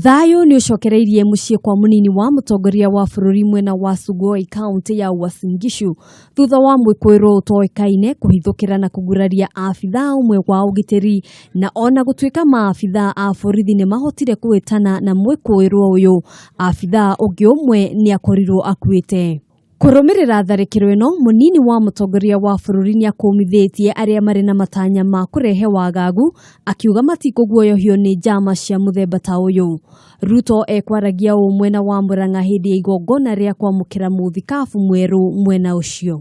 Thayo ni ucokereirie muciĩ kwa munini wa mutongoria wa bũrũri mwena wa Sugoi kaunti ya Uasin Gishu thutha wa mwĩkũĩrwo ũtoĩkaine kũhithũkĩra na kũguraria afithaa umwe wa ũgitĩri na ona gũtuĩka maafithaa a borithi nĩ mahotire kwĩtana na mwĩkũĩrwo ũyũ, afithaa ũngĩ ũmwe nĩ akorirwo akuĩte. Kũrũmĩrĩra tharĩkĩro ĩno, munini wa mutongoria wa bũrũri nĩ akũmithĩtie arĩa marĩ na matanya ma kũrehe wagagu, akiuga matikũguoyohio nĩ njama cia mũthemba ta ũyũ. Ruto ekwaragia ũũ mwena wa Murang'a hĩndĩ ya igongona rĩa kwamũkĩra mũthikabu mwerũ mwena ũcio.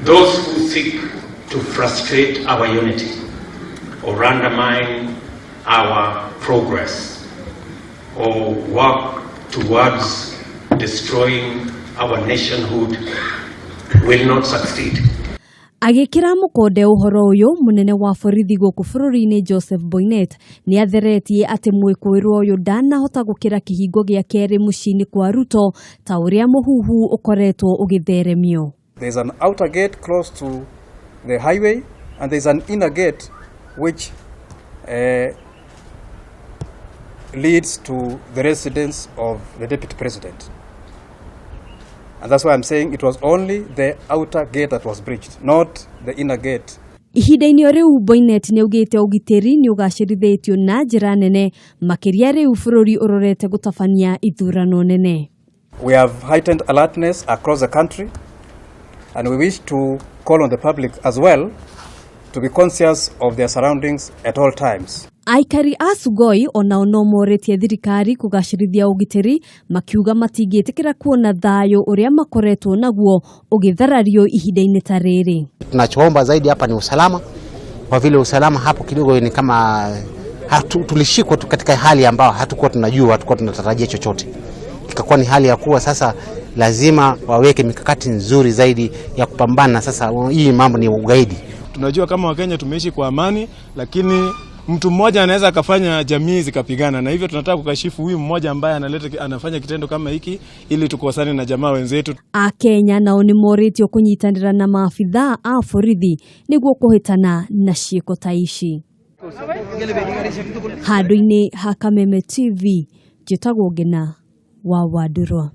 Those who seek to frustrate our unity or undermine our progress or work towards destroying our nationhood will not succeed. Agĩkĩra mũkonde ũhoro ũyũ, munene wa borithi gũkũ bũrũri-inĩ Joseph Boynet nĩ atheretie atĩ mwĩkũĩrwo ũyũ ndanahota gũkĩra kĩhingo gĩa kerĩ mũciĩ-inĩ kwa Ruto ta ũrĩa mũhuhu ũkoretwo ũgĩtheremio. There is an outer gate close to the highway and there is an inner gate which leads to the residence of the deputy president. And that's why I'm saying it was only the outer gate that was breached, not the inner gate. Ihinda-inĩ rĩu Boynet nĩ augĩte ũgitĩri nĩ ũgacĩrithĩtio na njĩra nene makĩria rĩu bũrũri ũrorete gũtabania ithurano nene. We have heightened alertness across the country and we wish to call on the public as well to be conscious of their surroundings at all times. Aikari a Sugoi onao no moretie thirikari kũgacĩrithia ũgitĩri makiuga matingĩtĩkĩra kuona thayo ũrĩa makoretwo naguo ũgĩtharario ihinda-inĩ ta rĩrĩ. Tunachoomba zaidi hapa ni usalama, kwa vile usalama hapo kidogo ni kama tulishikwa katika hali ambayo hatukuwa tunajua, hatukuwa tunatarajia chochote. Ikakuwa ni hali ya kuwa sasa lazima waweke mikakati nzuri zaidi ya kupambana. Sasa hii mambo ni ugaidi. Tunajua kama Wakenya tumeishi kwa amani, lakini mtu mmoja anaweza akafanya jamii zikapigana, na hivyo tunataka kukashifu huyu mmoja ambaye anafanya kitendo kama hiki ili tukosane na jamaa wenzetu. Akenya nao nĩ moritio kũnyitanĩra na maafithaa a borithi nĩguo kũhĩtana na ciĩko ta ici. Handũ-inĩ ha Kameme TV, njĩtagwo Ngina wa Wandurwa.